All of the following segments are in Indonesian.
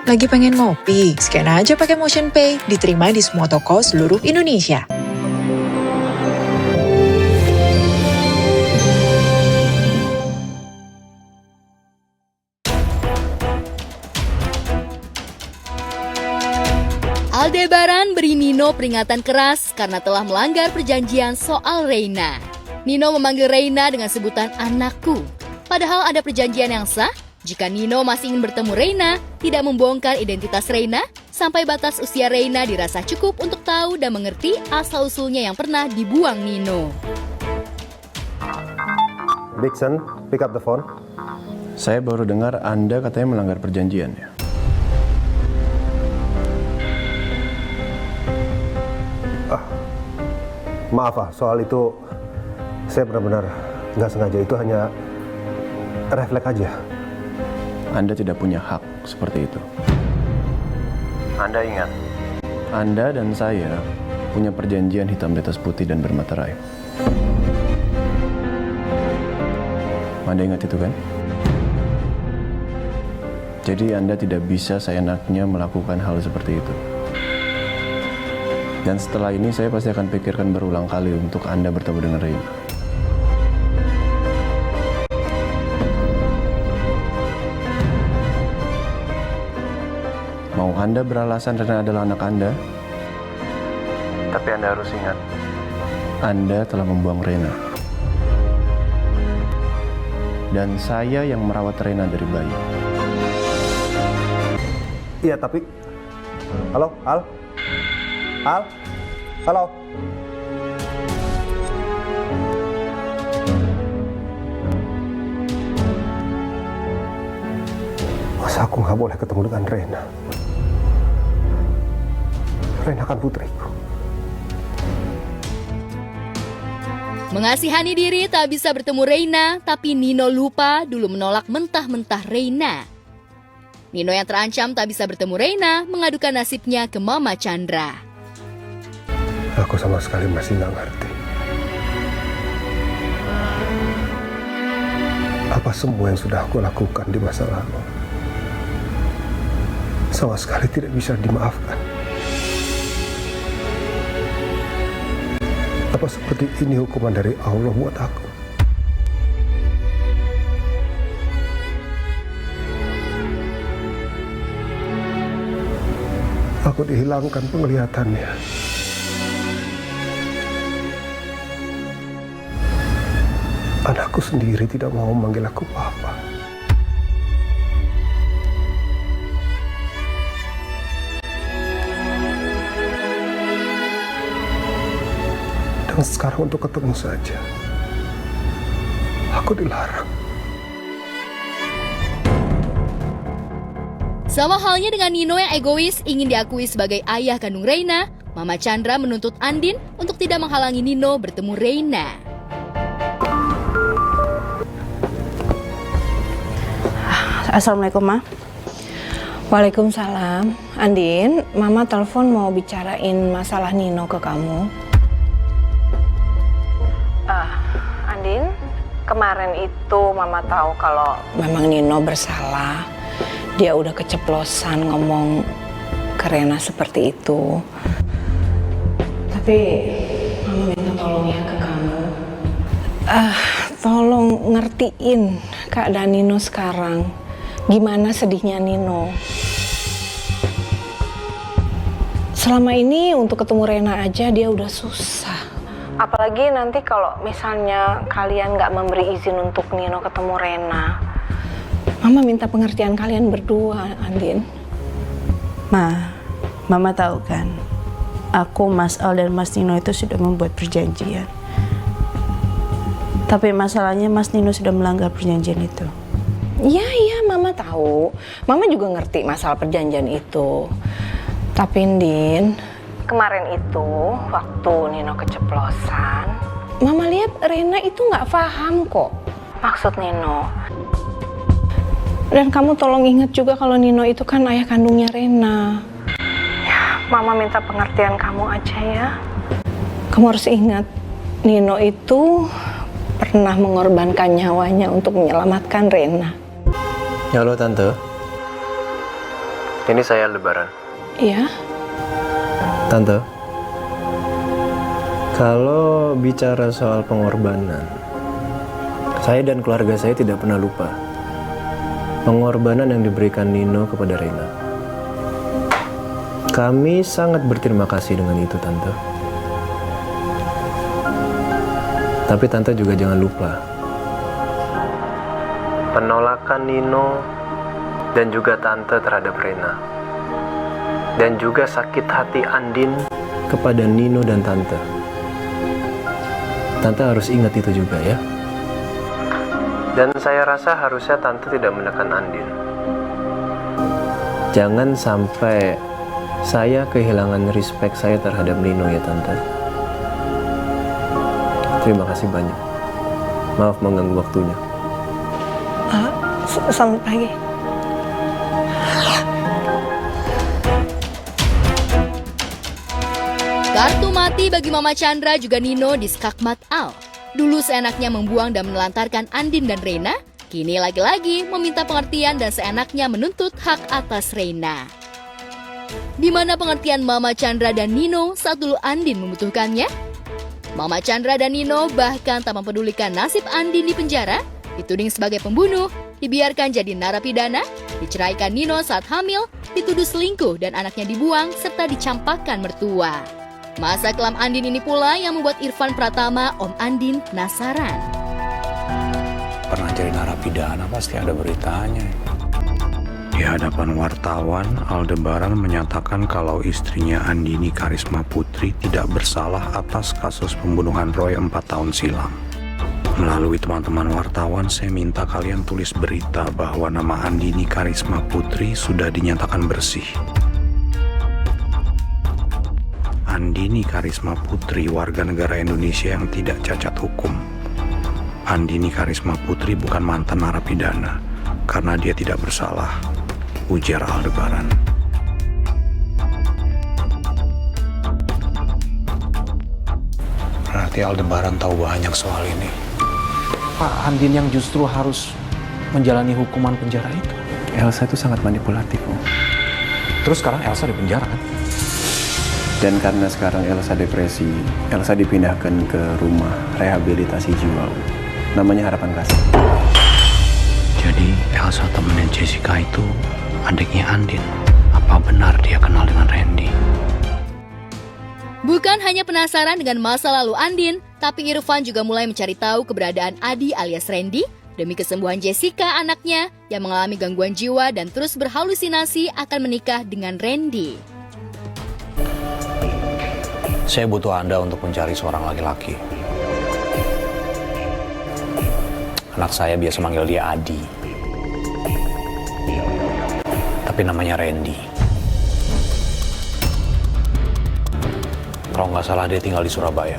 Lagi pengen ngopi? Scan aja pakai MotionPay, diterima di semua toko seluruh Indonesia. Aldebaran beri Nino peringatan keras karena telah melanggar perjanjian soal Reina. Nino memanggil Reina dengan sebutan anakku. Padahal ada perjanjian yang sah, jika Nino masih ingin bertemu Reina, tidak membongkar identitas Reina, sampai batas usia Reina dirasa cukup untuk tahu dan mengerti asal-usulnya yang pernah dibuang Nino. Dixon, pick up the phone. Saya baru dengar Anda katanya melanggar perjanjian ya. Maaf soal itu saya benar-benar nggak sengaja, itu hanya refleks aja. Anda tidak punya hak seperti itu. Anda ingat, Anda dan saya punya perjanjian hitam di atas putih dan bermaterai. Anda ingat itu kan? Jadi Anda tidak bisa seenaknya melakukan hal seperti itu. Dan setelah ini saya pasti akan pikirkan berulang kali untuk Anda bertemu dengan Reina. Mau Anda beralasan Reina adalah anak Anda? Tapi Anda harus ingat, Anda telah membuang Reina. Dan saya yang merawat Reina dari bayi. Iya, tapi... Halo, Al? Al? Halo? Masa aku nggak boleh ketemu dengan Reina? Reina kan putriku. Mengasihani diri tak bisa bertemu Reina, tapi Nino lupa dulu menolak mentah-mentah Reina. Nino yang terancam tak bisa bertemu Reina mengadukan nasibnya ke Mama Chandra. Aku sama sekali masih nggak ngerti. Apa semua yang sudah aku lakukan di masa lalu sama sekali tidak bisa dimaafkan. Apa seperti ini hukuman dari Allah buat aku? Aku dihilangkan penglihatannya. Anakku sendiri tidak mau memanggil aku papa. Dan sekarang untuk ketemu saja, aku dilarang. Sama halnya dengan Nino yang egois ingin diakui sebagai ayah kandung Reina, Mama Chandra menuntut Andin untuk tidak menghalangi Nino bertemu Reina. Assalamualaikum, Ma. Waalaikumsalam. Andin, Mama telepon mau bicarain masalah Nino ke kamu. Andin, kemarin itu Mama tahu kalau memang Nino bersalah. Dia udah keceplosan ngomong ke Reina seperti itu. Tapi Mama minta tolong ya ke kamu. Tolong ngertiin keadaan Nino sekarang. Gimana sedihnya Nino. Selama ini untuk ketemu Reina aja dia udah susah. Apalagi nanti kalau misalnya kalian gak memberi izin untuk Nino ketemu Reina. Mama minta pengertian kalian berdua, Andin. Mama tahu kan, aku, Mas Al dan Mas Nino itu sudah membuat perjanjian. Tapi masalahnya Mas Nino sudah melanggar perjanjian itu. Iya, Mama tahu. Mama juga ngerti masalah perjanjian itu. Tapi, Din, kemarin itu waktu Nino keceplosan, Mama lihat Reina itu nggak paham kok maksud Nino. Dan kamu tolong ingat juga kalau Nino itu kan ayah kandungnya Reina. Ya, Mama minta pengertian kamu aja ya. Kamu harus ingat, Nino itu pernah mengorbankan nyawanya untuk menyelamatkan Reina. Ya halo Tante. Ini saya Lebaran. Iya. Tante, kalau bicara soal pengorbanan, saya dan keluarga saya tidak pernah lupa pengorbanan yang diberikan Nino kepada Reina. Kami sangat berterima kasih dengan itu, Tante. Tapi Tante juga jangan lupa penolakan Nino dan juga Tante terhadap Reina, dan juga sakit hati Andin kepada Nino dan Tante. Tante harus ingat itu juga ya. Dan saya rasa harusnya Tante tidak menekan Andin. Jangan sampai saya kehilangan respect saya terhadap Nino ya Tante. Terima kasih banyak. Maaf mengganggu waktunya. Selamat pagi. Kartu mati bagi Mama Chandra juga Nino di Skakmat Al. Dulu seenaknya membuang dan menelantarkan Andin dan Reina, kini lagi-lagi meminta pengertian dan seenaknya menuntut hak atas Reina. Di mana pengertian Mama Chandra dan Nino saat dulu Andin membutuhkannya? Mama Chandra dan Nino bahkan tak mempedulikan nasib Andin di penjara, dituding sebagai pembunuh, dibiarkan jadi narapidana, diceraikan Nino saat hamil, dituduh selingkuh dan anaknya dibuang serta dicampakkan mertua. Masa kelam Andin ini pula yang membuat Irfan Pratama, Om Andin, penasaran. Pernah jadi narapidana pasti ada beritanya. Di hadapan wartawan, Aldebaran menyatakan kalau istrinya Andini Karisma Putri tidak bersalah atas kasus pembunuhan Roy 4 tahun silam. Melalui teman-teman wartawan, saya minta kalian tulis berita bahwa nama Andini Karisma Putri sudah dinyatakan bersih. Andini Karisma Putri warga negara Indonesia yang tidak cacat hukum. Andini Karisma Putri bukan mantan narapidana karena dia tidak bersalah, ujar Aldebaran. Berarti Aldebaran tahu banyak soal ini. Pak Andin yang justru harus menjalani hukuman penjara itu. Elsa itu sangat manipulatif, Om. Terus sekarang Elsa di penjara kan? Dan karena sekarang Elsa depresi, Elsa dipindahkan ke rumah rehabilitasi jiwa, Om. Namanya Harapan Kasih. Jadi Elsa temennya Jessica itu adiknya Andin. Apa benar dia kenal dengan Randy? Bukan hanya penasaran dengan masa lalu Andin, tapi Irfan juga mulai mencari tahu keberadaan Adi alias Randy demi kesembuhan Jessica, anaknya yang mengalami gangguan jiwa dan terus berhalusinasi akan menikah dengan Randy. Saya butuh Anda untuk mencari seorang laki-laki. Anak saya biasa manggil dia Adi. Tapi namanya Randy. Kalau nggak salah dia tinggal di Surabaya.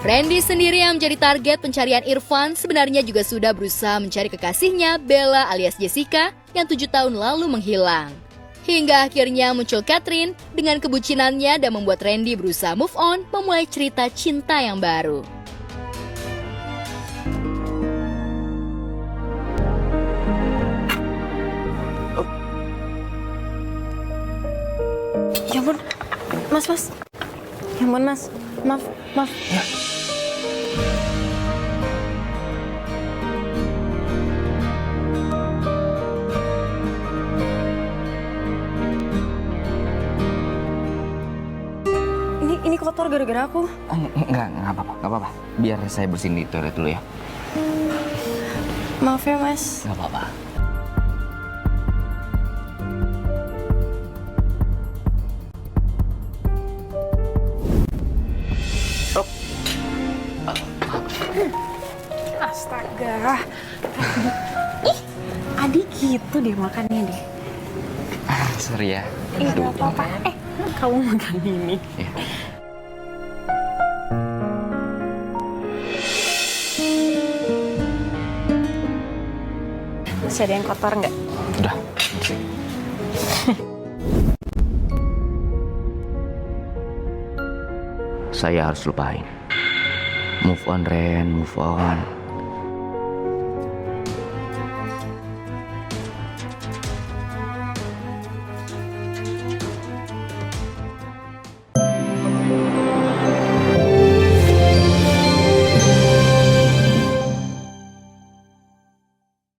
Randy sendiri yang menjadi target pencarian Irfan sebenarnya juga sudah berusaha mencari kekasihnya Bella alias Jessica yang 7 tahun lalu menghilang. Hingga akhirnya muncul Catherine dengan kebucinannya dan membuat Randy berusaha move on memulai cerita cinta yang baru. Ya ampun, mas. Ya ampun, mas. Maaf. Ya. Ini kotor gara-gara aku. Enggak apa-apa. Biar saya bersihin di toilet dulu ya. Maaf ya, Mas. Enggak apa-apa. Astaga. Ih, Adi gitu deh makannya deh. Sorry ya. Aduh, gak apa-apa. Kamu makan ini. Ya. Masih ada yang kotor nggak? Udah, bersih. saya harus lupain. Move on, Ren, move on.